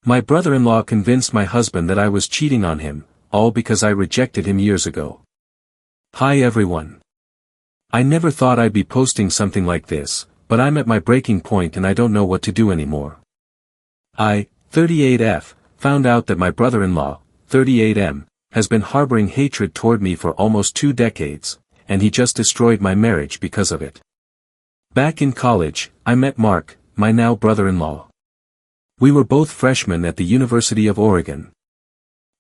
My brother-in-law convinced my husband that I was cheating on him, all because I rejected him years ago. Hi everyone. I never thought I'd be posting something like this, but I'm at my breaking point and I don't know what to do anymore. I, 38F, found out that my brother-in-law, 38M, has been harboring hatred toward me for almost 2 decades, and he just destroyed my marriage because of it. Back in college, I met Mark, my now brother-in-law. We were both freshmen at the University of Oregon.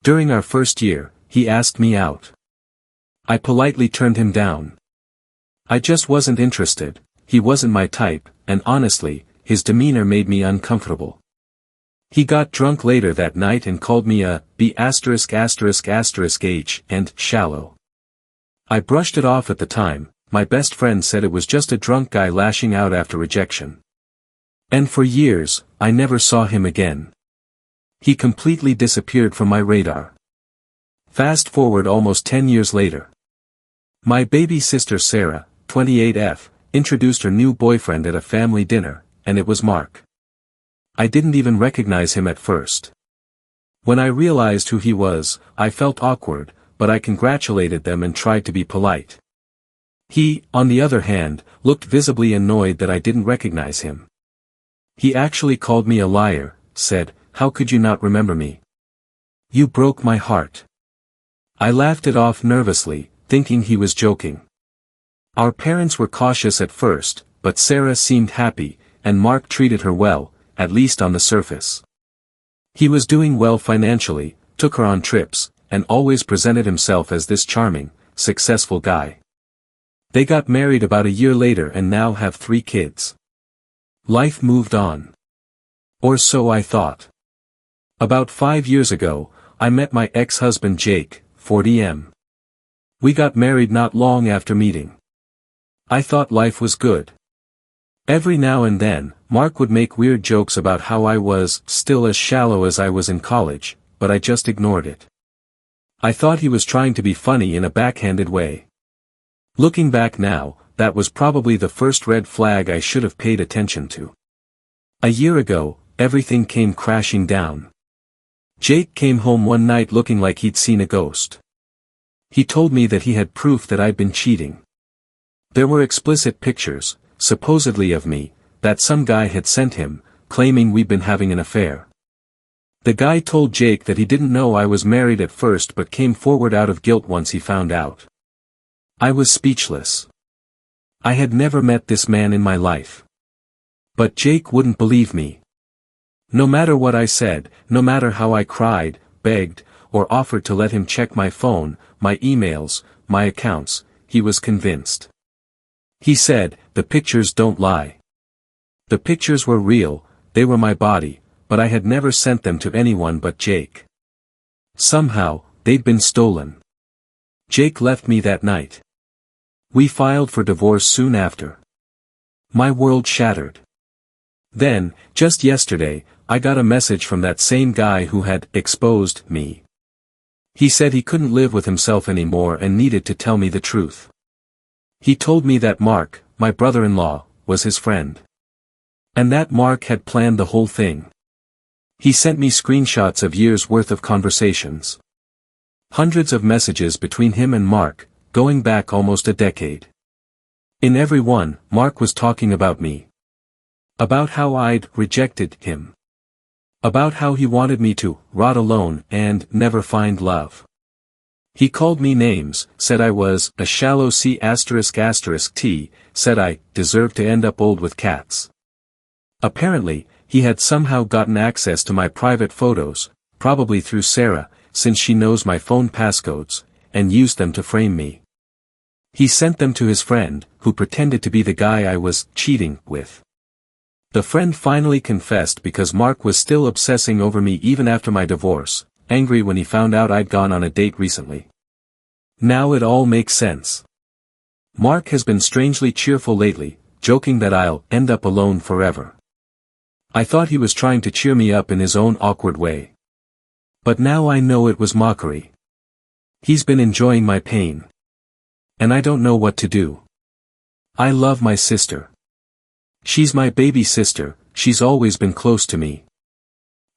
During our first year, he asked me out. I politely turned him down. I just wasn't interested, he wasn't my type, and honestly, his demeanor made me uncomfortable. He got drunk later that night and called me a B************ and shallow. I brushed it off at the time. My best friend said it was just a drunk guy lashing out after rejection. And for years, I never saw him again. He completely disappeared from my radar. Fast forward almost 10 years later. My baby sister Sarah, 28F, introduced her new boyfriend at a family dinner, and it was Mark. I didn't even recognize him at first. When I realized who he was, I felt awkward, but I congratulated them and tried to be polite. He, on the other hand, looked visibly annoyed that I didn't recognize him. He actually called me a liar, said, "How could you not remember me? You broke my heart." I laughed it off nervously, thinking he was joking. Our parents were cautious at first, but Sarah seemed happy, and Mark treated her well, at least on the surface. He was doing well financially, took her on trips, and always presented himself as this charming, successful guy. They got married about a year later and now have 3 kids. Life moved on. Or so I thought. About 5 years ago, I met my ex-husband Jake, 40M. We got married not long after meeting. I thought life was good. Every now and then, Mark would make weird jokes about how I was still as shallow as I was in college, but I just ignored it. I thought he was trying to be funny in a backhanded way. Looking back now, that was probably the first red flag I should have paid attention to. A year ago, everything came crashing down. Jake came home one night looking like he'd seen a ghost. He told me that he had proof that I'd been cheating. There were explicit pictures, supposedly of me, that some guy had sent him, claiming we'd been having an affair. The guy told Jake that he didn't know I was married at first but came forward out of guilt once he found out. I was speechless. I had never met this man in my life. But Jake wouldn't believe me. No matter what I said, no matter how I cried, begged, or offered to let him check my phone, my emails, my accounts, he was convinced. He said, "The pictures don't lie." The pictures were real, they were my body, but I had never sent them to anyone but Jake. Somehow, they'd been stolen. Jake left me that night. We filed for divorce soon after. My world shattered. Then, just yesterday, I got a message from that same guy who had exposed me. He said he couldn't live with himself anymore and needed to tell me the truth. He told me that Mark, my brother-in-law, was his friend. And that Mark had planned the whole thing. He sent me screenshots of years' worth of conversations. Hundreds of messages between him and Mark, going back almost a decade. In every one, Mark was talking about me. About how I'd rejected him. About how he wanted me to rot alone and never find love. He called me names, said I was a shallow C******, said I deserved to end up old with cats. Apparently, he had somehow gotten access to my private photos, probably through Sarah, since she knows my phone passcodes, and used them to frame me. He sent them to his friend, who pretended to be the guy I was cheating with. The friend finally confessed because Mark was still obsessing over me even after my divorce, angry when he found out I'd gone on a date recently. Now it all makes sense. Mark has been strangely cheerful lately, joking that I'll end up alone forever. I thought he was trying to cheer me up in his own awkward way. But now I know it was mockery. He's been enjoying my pain. And I don't know what to do. I love my sister. She's my baby sister, she's always been close to me.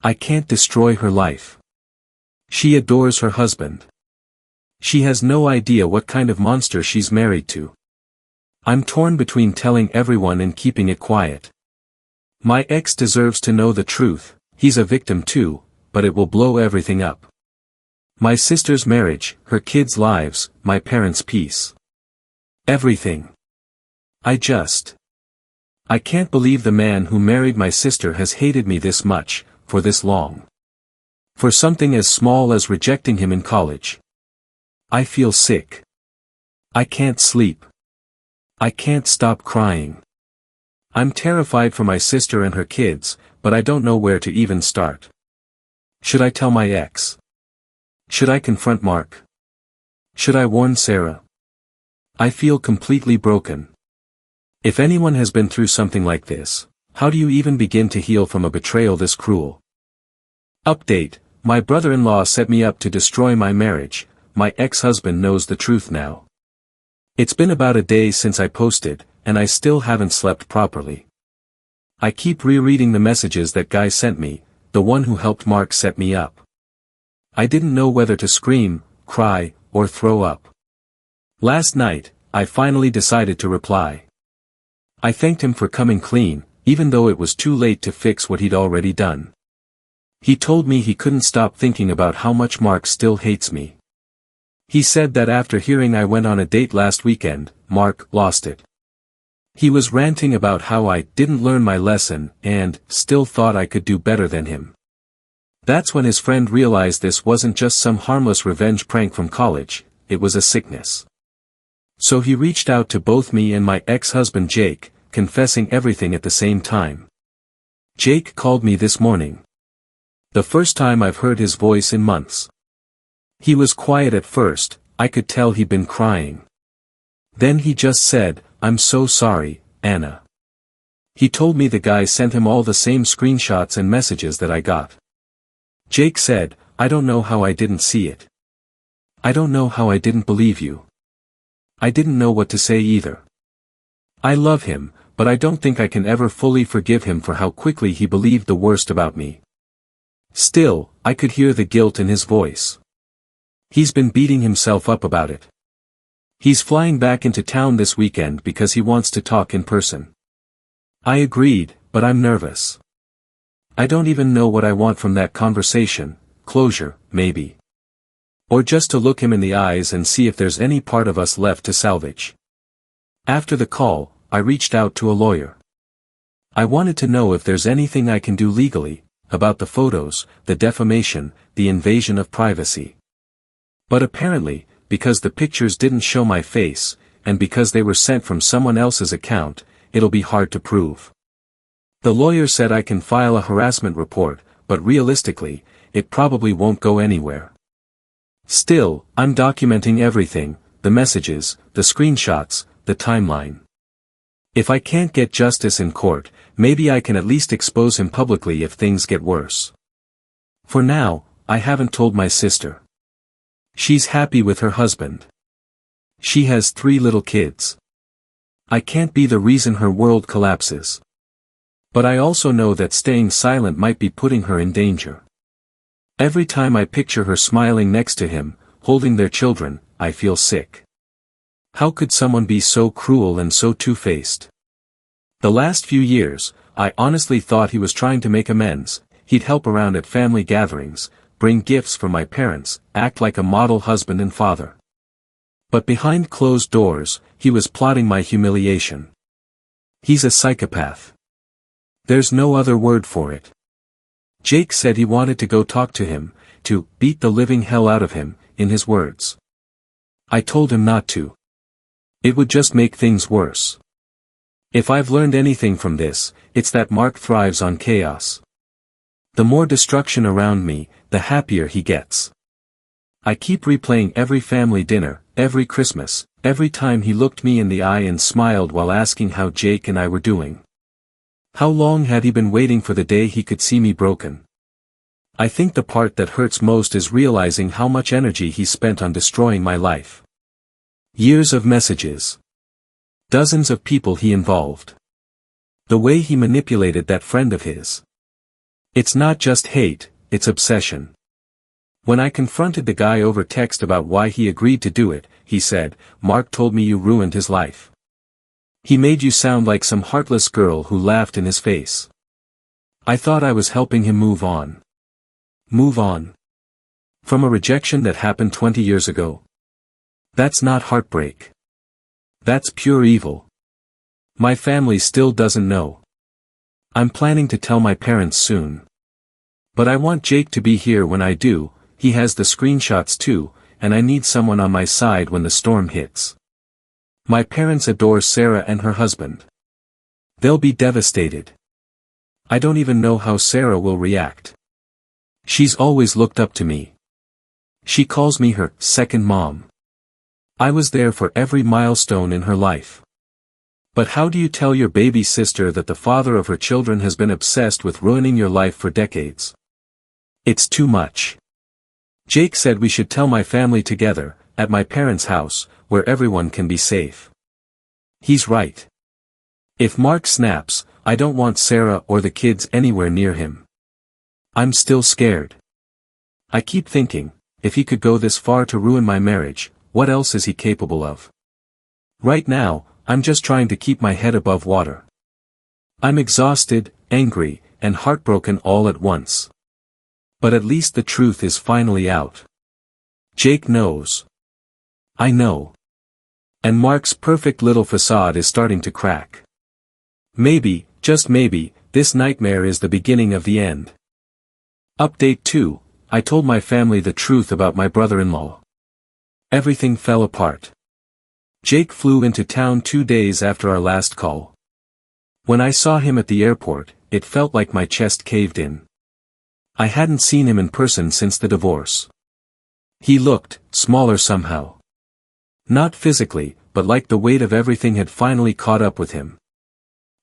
I can't destroy her life. She adores her husband. She has no idea what kind of monster she's married to. I'm torn between telling everyone and keeping it quiet. My ex deserves to know the truth, he's a victim too, but it will blow everything up. My sister's marriage, her kids' lives, my parents' peace. Everything. I can't believe the man who married my sister has hated me this much, for this long. For something as small as rejecting him in college. I feel sick. I can't sleep. I can't stop crying. I'm terrified for my sister and her kids, but I don't know where to even start. Should I tell my ex? Should I confront Mark? Should I warn Sarah? I feel completely broken. If anyone has been through something like this, how do you even begin to heal from a betrayal this cruel? Update: my brother-in-law set me up to destroy my marriage. My ex-husband knows the truth now. It's been about a day since I posted, and I still haven't slept properly. I keep rereading the messages that guy sent me, the one who helped Mark set me up. I didn't know whether to scream, cry, or throw up. Last night, I finally decided to reply. I thanked him for coming clean, even though it was too late to fix what he'd already done. He told me he couldn't stop thinking about how much Mark still hates me. He said that after hearing I went on a date last weekend, Mark lost it. He was ranting about how I didn't learn my lesson and still thought I could do better than him. That's when his friend realized this wasn't just some harmless revenge prank from college, it was a sickness. So he reached out to both me and my ex-husband Jake, confessing everything at the same time. Jake called me this morning. The first time I've heard his voice in months. He was quiet at first, I could tell he'd been crying. Then he just said, "I'm so sorry, Anna." He told me the guy sent him all the same screenshots and messages that I got. Jake said, "I don't know how I didn't see it. I don't know how I didn't believe you. I didn't know what to say either. I love him, but I don't think I can ever fully forgive him for how quickly he believed the worst about me." Still, I could hear the guilt in his voice. He's been beating himself up about it. He's flying back into town this weekend because he wants to talk in person. I agreed, but I'm nervous. I don't even know what I want from that conversation, closure, maybe. Or just to look him in the eyes and see if there's any part of us left to salvage. After the call, I reached out to a lawyer. I wanted to know if there's anything I can do legally, about the photos, the defamation, the invasion of privacy. But apparently, because the pictures didn't show my face, and because they were sent from someone else's account, it'll be hard to prove. The lawyer said I can file a harassment report, but realistically, it probably won't go anywhere. Still, I'm documenting everything, the messages, the screenshots, the timeline. If I can't get justice in court, maybe I can at least expose him publicly if things get worse. For now, I haven't told my sister. She's happy with her husband. She has 3 little kids. I can't be the reason her world collapses. But I also know that staying silent might be putting her in danger. Every time I picture her smiling next to him, holding their children, I feel sick. How could someone be so cruel and so two-faced? The last few years, I honestly thought he was trying to make amends. He'd help around at family gatherings, bring gifts for my parents, act like a model husband and father. But behind closed doors, he was plotting my humiliation. He's a psychopath. There's no other word for it. Jake said he wanted to go talk to him, to beat the living hell out of him, in his words. I told him not to. It would just make things worse. If I've learned anything from this, it's that Mark thrives on chaos. The more destruction around me, the happier he gets. I keep replaying every family dinner, every Christmas, every time he looked me in the eye and smiled while asking how Jake and I were doing. How long had he been waiting for the day he could see me broken? I think the part that hurts most is realizing how much energy he spent on destroying my life. Years of messages. Dozens of people he involved. The way he manipulated that friend of his. It's not just hate, it's obsession. When I confronted the guy over text about why he agreed to do it, he said, "Mark told me you ruined his life. He made you sound like some heartless girl who laughed in his face." I thought I was helping him move on. Move on? From a rejection that happened 20 years ago? That's not heartbreak. That's pure evil. My family still doesn't know. I'm planning to tell my parents soon. But I want Jake to be here when I do. He has the screenshots too, and I need someone on my side when the storm hits. My parents adore Sarah and her husband. They'll be devastated. I don't even know how Sarah will react. She's always looked up to me. She calls me her second mom. I was there for every milestone in her life. But how do you tell your baby sister that the father of her children has been obsessed with ruining your life for decades? It's too much. Jake said we should tell my family together, at my parents' house, where everyone can be safe. He's right. If Mark snaps, I don't want Sarah or the kids anywhere near him. I'm still scared. I keep thinking, if he could go this far to ruin my marriage, what else is he capable of? Right now, I'm just trying to keep my head above water. I'm exhausted, angry, and heartbroken all at once. But at least the truth is finally out. Jake knows. I know. And Mark's perfect little facade is starting to crack. Maybe, just maybe, this nightmare is the beginning of the end. Update 2, I told my family the truth about my brother-in-law. Everything fell apart. Jake flew into town 2 days after our last call. When I saw him at the airport, it felt like my chest caved in. I hadn't seen him in person since the divorce. He looked smaller somehow. Not physically, but like the weight of everything had finally caught up with him.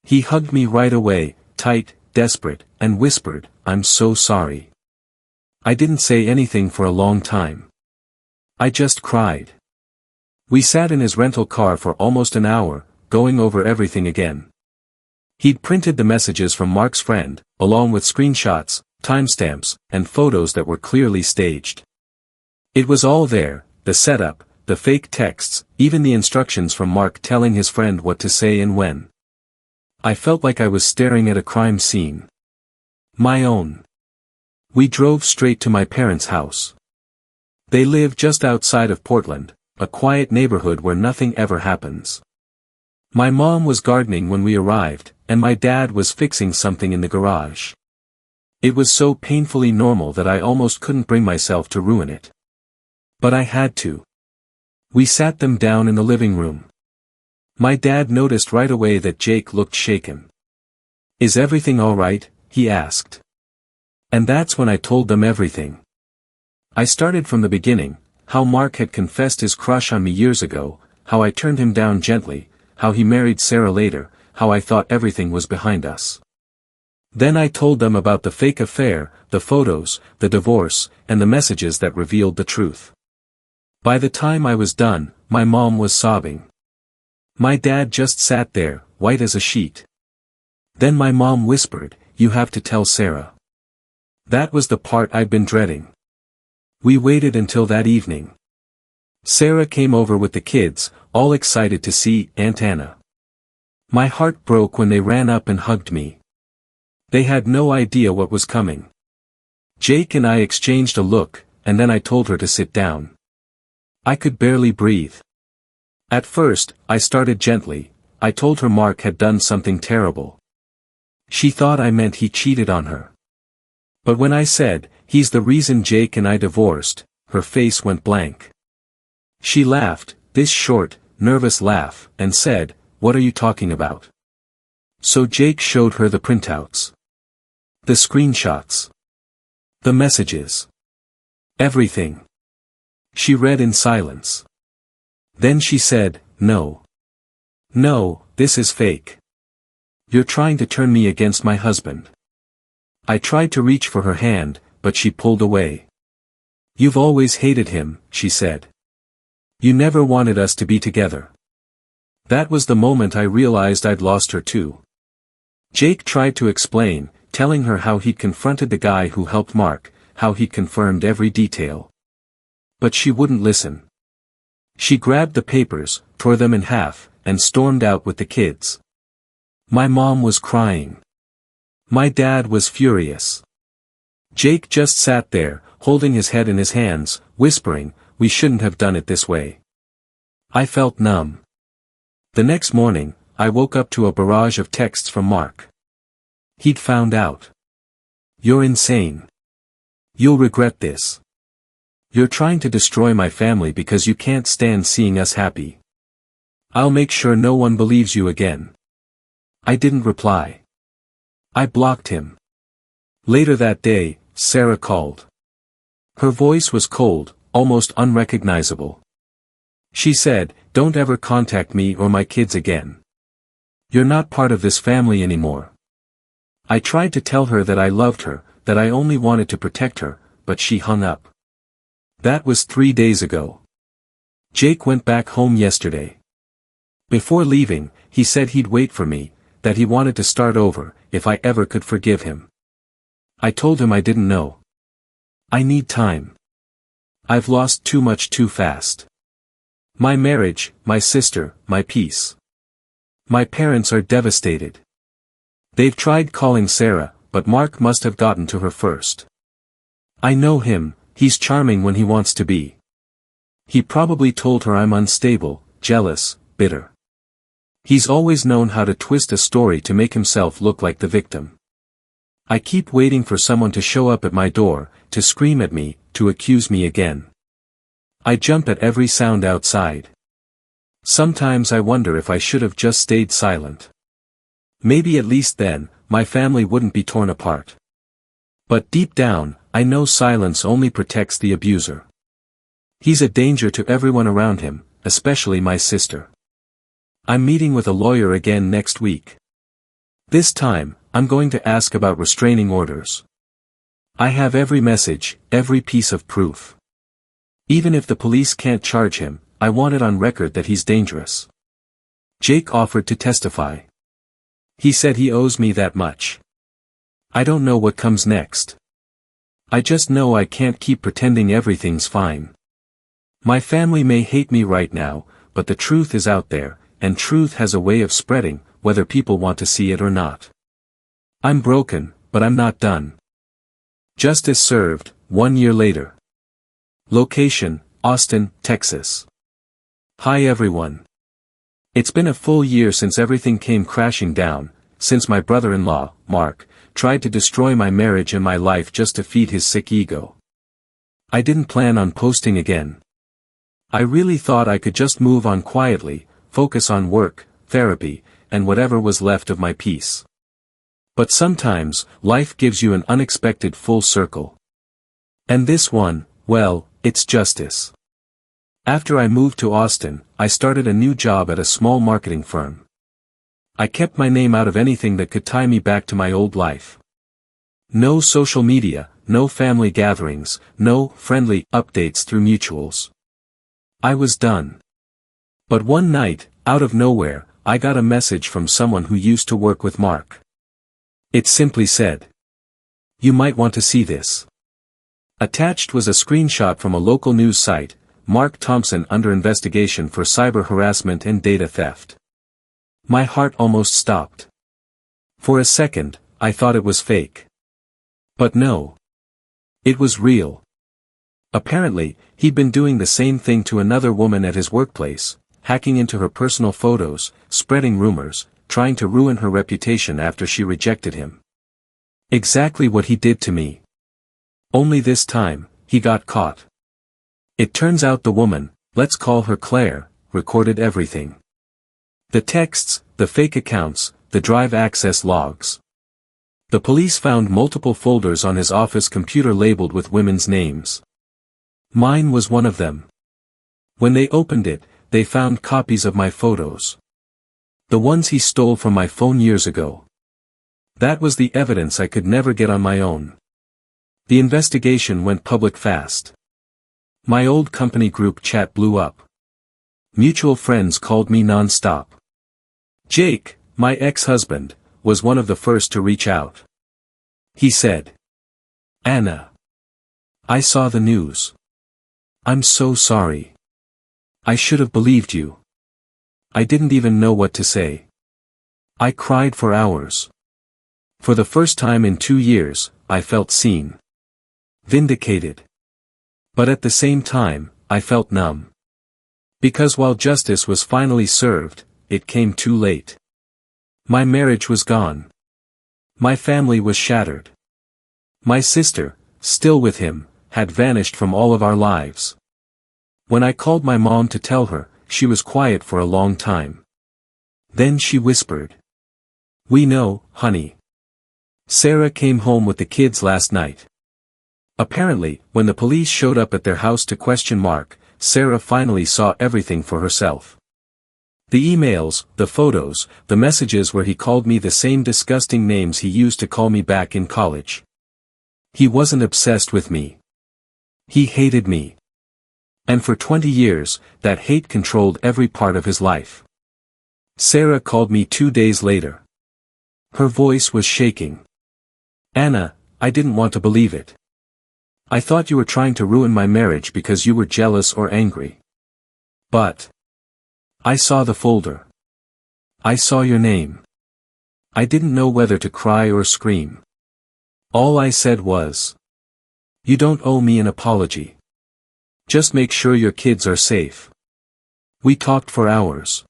He hugged me right away, tight, desperate, and whispered, "I'm so sorry." I didn't say anything for a long time. I just cried. We sat in his rental car for almost an hour, going over everything again. He'd printed the messages from Mark's friend, along with screenshots, timestamps, and photos that were clearly staged. It was all there, the setup, the fake texts, even the instructions from Mark telling his friend what to say and when. I felt like I was staring at a crime scene. My own. We drove straight to my parents' house. They live just outside of Portland, a quiet neighborhood where nothing ever happens. My mom was gardening when we arrived, and my dad was fixing something in the garage. It was so painfully normal that I almost couldn't bring myself to ruin it. But I had to. We sat them down in the living room. My dad noticed right away that Jake looked shaken. "Is everything all right?" he asked. And that's when I told them everything. I started from the beginning, how Mark had confessed his crush on me years ago, how I turned him down gently, how he married Sarah later, how I thought everything was behind us. Then I told them about the fake affair, the photos, the divorce, and the messages that revealed the truth. By the time I was done, my mom was sobbing. My dad just sat there, white as a sheet. Then my mom whispered, "You have to tell Sarah." That was the part I'd been dreading. We waited until that evening. Sarah came over with the kids, all excited to see Aunt Anna. My heart broke when they ran up and hugged me. They had no idea what was coming. Jake and I exchanged a look, and then I told her to sit down. I could barely breathe. At first, I started gently. I told her Mark had done something terrible. She thought I meant he cheated on her. But when I said, "He's the reason Jake and I divorced," her face went blank. She laughed, this short, nervous laugh, and said, "What are you talking about?" So Jake showed her the printouts. The screenshots. The messages. Everything. She read in silence. Then she said, "No. No, this is fake. You're trying to turn me against my husband." I tried to reach for her hand, but she pulled away. "You've always hated him," she said. "You never wanted us to be together." That was the moment I realized I'd lost her too. Jake tried to explain, telling her how he'd confronted the guy who helped Mark, how he'd confirmed every detail. But she wouldn't listen. She grabbed the papers, tore them in half, and stormed out with the kids. My mom was crying. My dad was furious. Jake just sat there, holding his head in his hands, whispering, "We shouldn't have done it this way." I felt numb. The next morning, I woke up to a barrage of texts from Mark. He'd found out. "You're insane. You'll regret this. You're trying to destroy my family because you can't stand seeing us happy. I'll make sure no one believes you again." I didn't reply. I blocked him. Later that day, Sarah called. Her voice was cold, almost unrecognizable. She said, "Don't ever contact me or my kids again. You're not part of this family anymore." I tried to tell her that I loved her, that I only wanted to protect her, but she hung up. That was 3 days ago. Jake went back home yesterday. Before leaving, he said he'd wait for me, that he wanted to start over, if I ever could forgive him. I told him I didn't know. I need time. I've lost too much too fast. My marriage, my sister, my peace. My parents are devastated. They've tried calling Sarah, but Mark must have gotten to her first. I know him, he's charming when he wants to be. He probably told her I'm unstable, jealous, bitter. He's always known how to twist a story to make himself look like the victim. I keep waiting for someone to show up at my door, to scream at me, to accuse me again. I jump at every sound outside. Sometimes I wonder if I should have just stayed silent. Maybe at least then, my family wouldn't be torn apart. But deep down, I know silence only protects the abuser. He's a danger to everyone around him, especially my sister. I'm meeting with a lawyer again next week. This time, I'm going to ask about restraining orders. I have every message, every piece of proof. Even if the police can't charge him, I want it on record that he's dangerous. Jake offered to testify. He said he owes me that much. I don't know what comes next. I just know I can't keep pretending everything's fine. My family may hate me right now, but the truth is out there, and truth has a way of spreading, whether people want to see it or not. I'm broken, but I'm not done. Justice served, 1 year later. Location, Austin, Texas. Hi everyone. It's been a full year since everything came crashing down, since my brother-in-law, Mark, tried to destroy my marriage and my life just to feed his sick ego. I didn't plan on posting again. I really thought I could just move on quietly, focus on work, therapy, and whatever was left of my peace. But sometimes, life gives you an unexpected full circle. And this one, well, it's justice. After I moved to Austin, I started a new job at a small marketing firm. I kept my name out of anything that could tie me back to my old life. No social media, no family gatherings, no friendly updates through mutuals. I was done. But one night, out of nowhere, I got a message from someone who used to work with Mark. It simply said, "You might want to see this." Attached was a screenshot from a local news site, Mark Thompson under investigation for cyber harassment and data theft. My heart almost stopped. For a second, I thought it was fake. But no. It was real. Apparently, he'd been doing the same thing to another woman at his workplace, hacking into her personal photos, spreading rumors, trying to ruin her reputation after she rejected him. Exactly what he did to me. Only this time, he got caught. It turns out the woman, let's call her Claire, recorded everything. The texts, the fake accounts, the drive access logs. The police found multiple folders on his office computer labeled with women's names. Mine was one of them. When they opened it, they found copies of my photos. The ones he stole from my phone years ago. That was the evidence I could never get on my own. The investigation went public fast. My old company group chat blew up. Mutual friends called me non-stop. Jake, my ex-husband, was one of the first to reach out. He said. Anna. I saw the news. I'm so sorry. I should have believed you. I didn't even know what to say. I cried for hours. For the first time in 2 years, I felt seen. Vindicated. But at the same time, I felt numb. Because while justice was finally served, it came too late. My marriage was gone. My family was shattered. My sister, still with him, had vanished from all of our lives. When I called my mom to tell her, she was quiet for a long time. Then she whispered. We know, honey. Sarah came home with the kids last night. Apparently, when the police showed up at their house to question Mark, Sarah finally saw everything for herself. The emails, the photos, the messages where he called me the same disgusting names he used to call me back in college. He wasn't obsessed with me. He hated me. And for 20 years, that hate controlled every part of his life. Sarah called me 2 days later. Her voice was shaking. Anna, I didn't want to believe it. I thought you were trying to ruin my marriage because you were jealous or angry. But I saw the folder. I saw your name. I didn't know whether to cry or scream. All I said was, you don't owe me an apology. Just make sure your kids are safe. We talked for hours.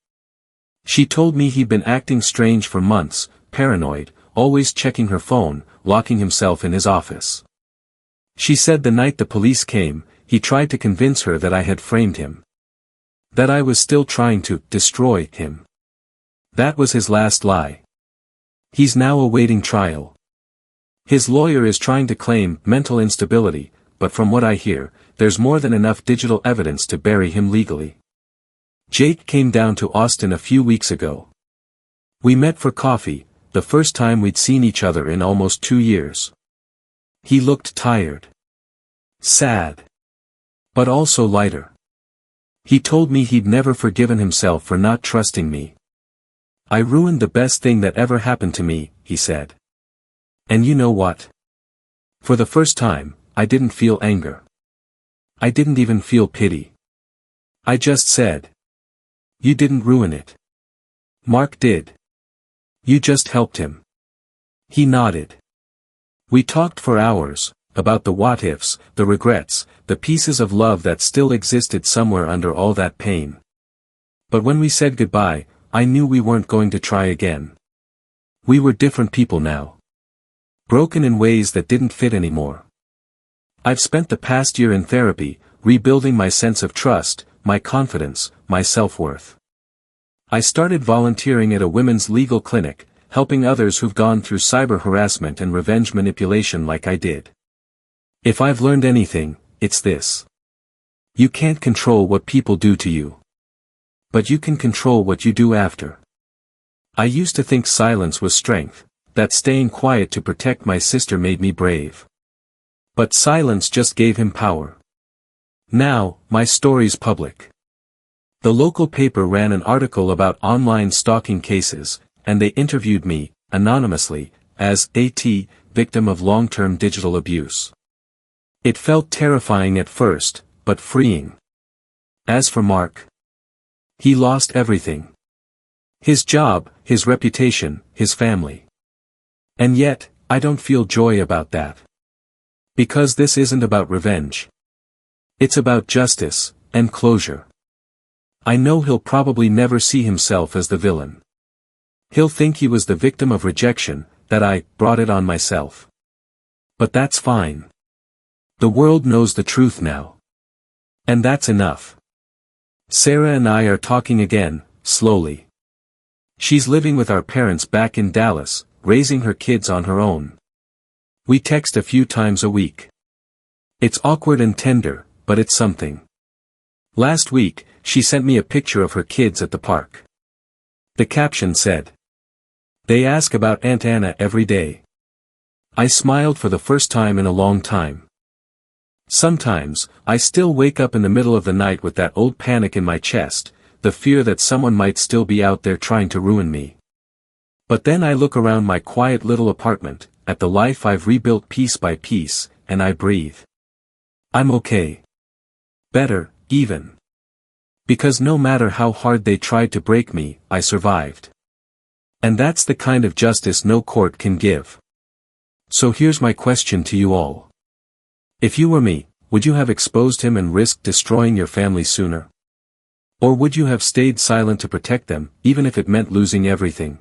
She told me he'd been acting strange for months, paranoid, always checking her phone, locking himself in his office. She said the night the police came, he tried to convince her that I had framed him. That I was still trying to destroy him. That was his last lie. He's now awaiting trial. His lawyer is trying to claim mental instability, but from what I hear, there's more than enough digital evidence to bury him legally. Jake came down to Austin a few weeks ago. We met for coffee, the first time we'd seen each other in almost 2 years. He looked tired. Sad. But also lighter. He told me he'd never forgiven himself for not trusting me. I ruined the best thing that ever happened to me, he said. And you know what? For the first time, I didn't feel anger. I didn't even feel pity. I just said. You didn't ruin it. Mark did. You just helped him. He nodded. We talked for hours, about the what-ifs, the regrets, the pieces of love that still existed somewhere under all that pain. But when we said goodbye, I knew we weren't going to try again. We were different people now. Broken in ways that didn't fit anymore. I've spent the past year in therapy, rebuilding my sense of trust, my confidence, my self-worth. I started volunteering at a women's legal clinic, helping others who've gone through cyber harassment and revenge manipulation like I did. If I've learned anything, it's this. You can't control what people do to you. But you can control what you do after. I used to think silence was strength, that staying quiet to protect my sister made me brave. But silence just gave him power. Now, my story's public. The local paper ran an article about online stalking cases, and they interviewed me, anonymously, as aita, victim of long-term digital abuse. It felt terrifying at first, but freeing. As for Mark, he lost everything. His job, his reputation, his family. And yet, I don't feel joy about that. Because this isn't about revenge. It's about justice, and closure. I know he'll probably never see himself as the villain. He'll think he was the victim of rejection, that I brought it on myself. But that's fine. The world knows the truth now. And that's enough. Sarah and I are talking again, slowly. She's living with our parents back in Dallas, raising her kids on her own. We text a few times a week. It's awkward and tender, but it's something. Last week, she sent me a picture of her kids at the park. The caption said, "They ask about Aunt Anna every day." I smiled for the first time in a long time. Sometimes, I still wake up in the middle of the night with that old panic in my chest, the fear that someone might still be out there trying to ruin me. But then I look around my quiet little apartment, at the life I've rebuilt piece by piece, and I breathe. I'm okay. Better, even. Because no matter how hard they tried to break me, I survived. And that's the kind of justice no court can give. So here's my question to you all. If you were me, would you have exposed him and risked destroying your family sooner? Or would you have stayed silent to protect them, even if it meant losing everything?